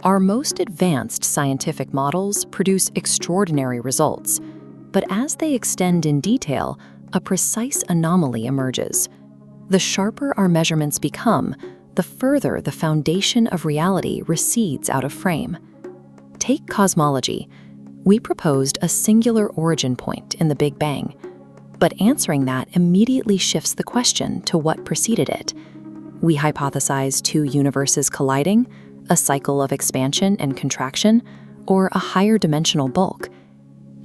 Our most advanced scientific models produce extraordinary results, but as they extend in detail, a precise anomaly emerges. The sharper our measurements become, the further the foundation of reality recedes out of frame. Take cosmology. We proposed a singular origin point in the Big Bang, but answering that immediately shifts the question to what preceded it. We hypothesize two universes colliding, a cycle of expansion and contraction, or a higher dimensional bulk.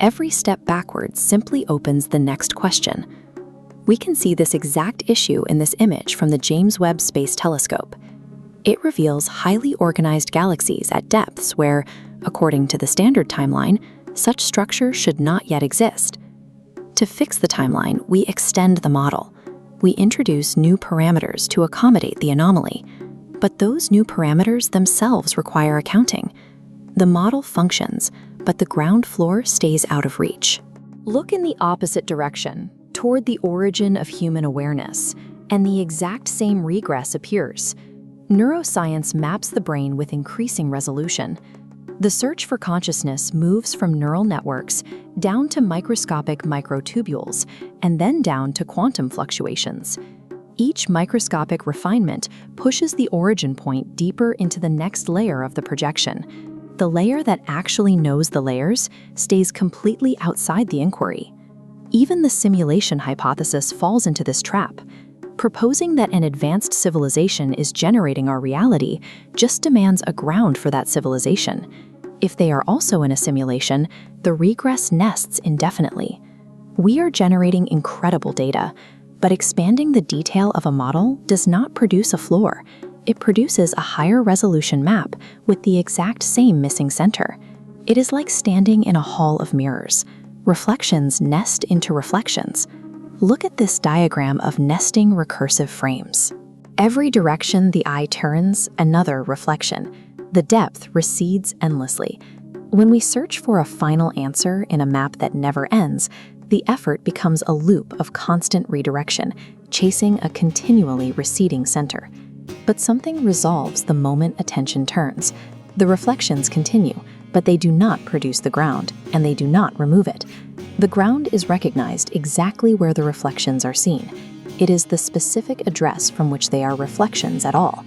Every step backwards simply opens the next question. We can see this exact issue in this image from the James Webb Space Telescope. It reveals highly organized galaxies at depths where, according to the standard timeline, such structure should not yet exist. To fix the timeline, we extend the model. We introduce new parameters to accommodate the anomaly, but those new parameters themselves require accounting. The model functions, but the ground floor stays out of reach. Look in the opposite direction, toward the origin of human awareness, and the exact same regress appears. Neuroscience maps the brain with increasing resolution. The search for consciousness moves from neural networks down to microscopic microtubules, and then down to quantum fluctuations. Each microscopic refinement pushes the origin point deeper into the next layer of the projection. The layer that actually knows the layers stays completely outside the inquiry. Even the simulation hypothesis falls into this trap. Proposing that an advanced civilization is generating our reality just demands a ground for that civilization. If they are also in a simulation, the regress nests indefinitely. We are generating incredible data, but expanding the detail of a model does not produce a floor. It produces a higher resolution map with the exact same missing center. It is like standing in a hall of mirrors. Reflections nest into reflections. Look at this diagram of nesting recursive frames. Every direction the eye turns, another reflection. The depth recedes endlessly. When we search for a final answer in a map that never ends, the effort becomes a loop of constant redirection, chasing a continually receding center. But something resolves the moment attention turns. The reflections continue, but they do not produce the ground, and they do not remove it. The ground is recognized exactly where the reflections are seen. It is the specific address from which they are reflections at all.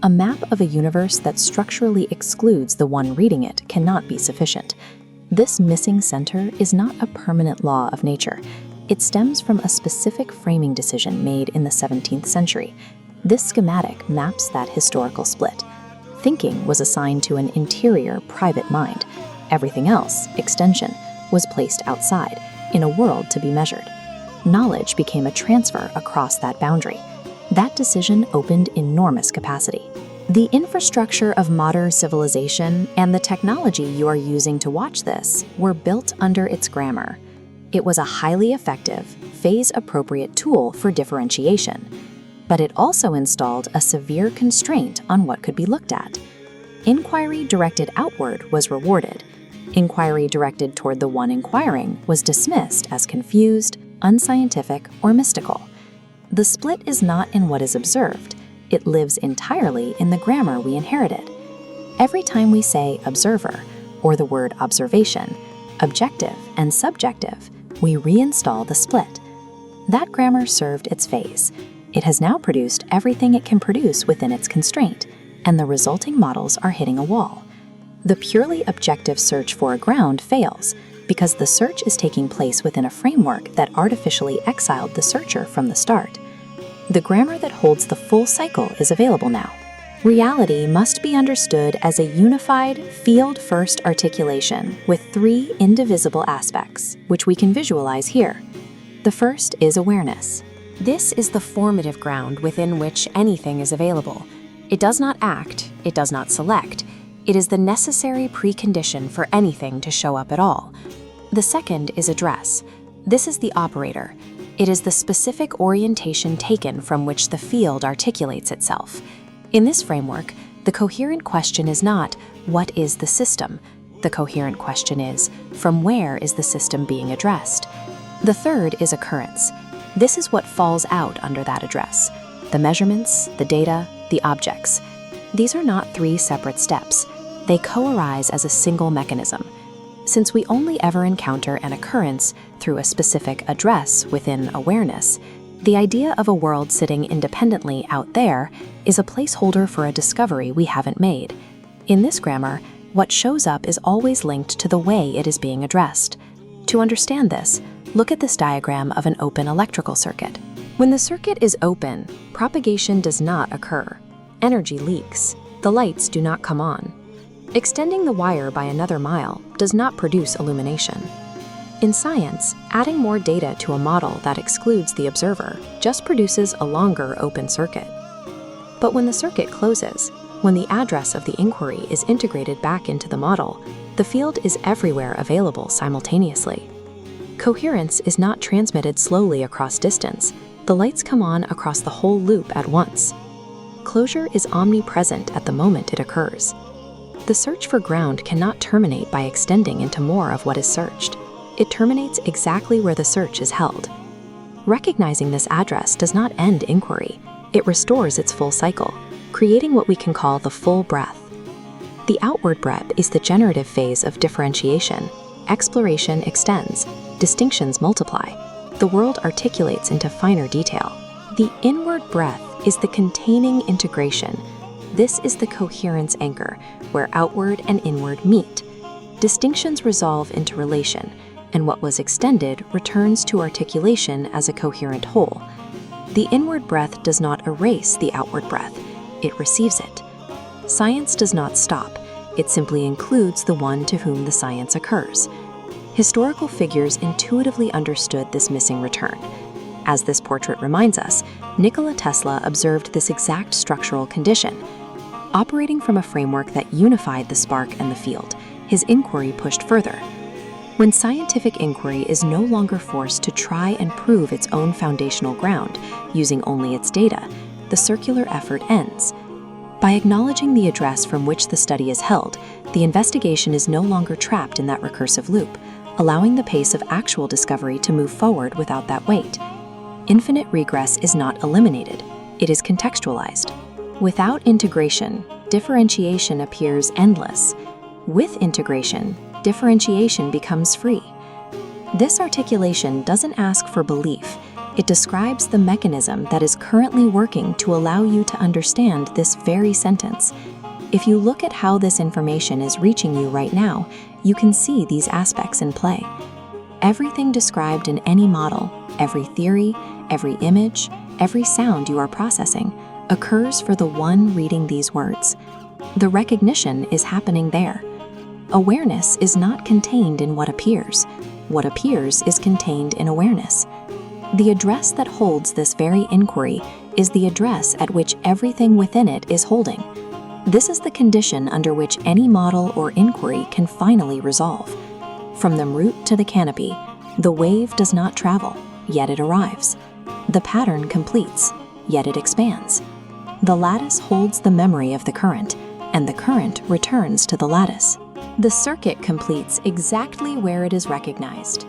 A map of a universe that structurally excludes the one reading it cannot be sufficient. This missing center is not a permanent law of nature. It stems from a specific framing decision made in the 17th century. This schematic maps that historical split. Thinking was assigned to an interior, private mind. Everything else, extension, was placed outside, in a world to be measured. Knowledge became a transfer across that boundary. That decision opened enormous capacity. The infrastructure of modern civilization and the technology you are using to watch this were built under its grammar. It was a highly effective, phase-appropriate tool for differentiation, but it also installed a severe constraint on what could be looked at. Inquiry directed outward was rewarded. Inquiry directed toward the one inquiring was dismissed as confused, unscientific, or mystical. The split is not in what is observed. It lives entirely in the grammar we inherited. Every time we say observer, or the word observation, objective and subjective, we reinstall the split. That grammar served its phase. It has now produced everything it can produce within its constraint, and the resulting models are hitting a wall. The purely objective search for a ground fails because the search is taking place within a framework that artificially exiled the searcher from the start. The grammar that holds the full cycle is available now. Reality must be understood as a unified, field-first articulation with three indivisible aspects, which we can visualize here. The first is awareness. This is the formative ground within which anything is available. It does not act, it does not select. It is the necessary precondition for anything to show up at all. The second is address. This is the operator. It is the specific orientation taken from which the field articulates itself. In this framework, the coherent question is not, what is the system? The coherent question is, from where is the system being addressed? The third is occurrence. This is what falls out under that address. The measurements, the data, the objects. These are not three separate steps. they co-arise as a single mechanism. Since we only ever encounter an occurrence through a specific address within awareness, the idea of a world sitting independently out there is a placeholder for a discovery we haven't made. In this grammar, what shows up is always linked to the way it is being addressed. To understand this, look at this diagram of an open electrical circuit. When the circuit is open, propagation does not occur. Energy leaks. The lights do not come on. Extending the wire by another mile does not produce illumination. In science, adding more data to a model that excludes the observer just produces a longer open circuit. But when the circuit closes, when the address of the inquiry is integrated back into the model, the field is everywhere available simultaneously. Coherence is not transmitted slowly across distance. The lights come on across the whole loop at once. Closure is omnipresent at the moment it occurs. The search for ground cannot terminate by extending into more of what is searched. It terminates exactly where the search is held. Recognizing this address does not end inquiry. It restores its full cycle, creating what we can call the full breath. The outward breath is the generative phase of differentiation. Exploration extends, distinctions multiply. The world articulates into finer detail. The inward breath is the containing integration. This is the coherence anchor, where outward and inward meet. Distinctions resolve into relation, and what was extended returns to articulation as a coherent whole. The inward breath does not erase the outward breath, it receives it. Science does not stop, it simply includes the one to whom the science occurs. Historical figures intuitively understood this missing return. As this portrait reminds us, Nikola Tesla observed this exact structural condition. Operating from a framework that unified the spark and the field, his inquiry pushed further. When scientific inquiry is no longer forced to try and prove its own foundational ground, using only its data, the circular effort ends. By acknowledging the address from which the study is held, the investigation is no longer trapped in that recursive loop, allowing the pace of actual discovery to move forward without that weight. Infinite regress is not eliminated, it is contextualized. Without integration, differentiation appears endless. With integration, differentiation becomes free. This articulation doesn't ask for belief, it describes the mechanism that is currently working to allow you to understand this very sentence. If you look at how this information is reaching you right now, you can see these aspects in play. Everything described in any model, every theory, every image, every sound you are processing, occurs for the one reading these words. The recognition is happening there. Awareness is not contained in what appears. What appears is contained in awareness. The address that holds this very inquiry is the address at which everything within it is holding. This is the condition under which any model or inquiry can finally resolve. From the root to the canopy, the wave does not travel, yet it arrives. The pattern completes, yet it expands. The lattice holds the memory of the current, and the current returns to the lattice. The circuit completes exactly where it is recognized.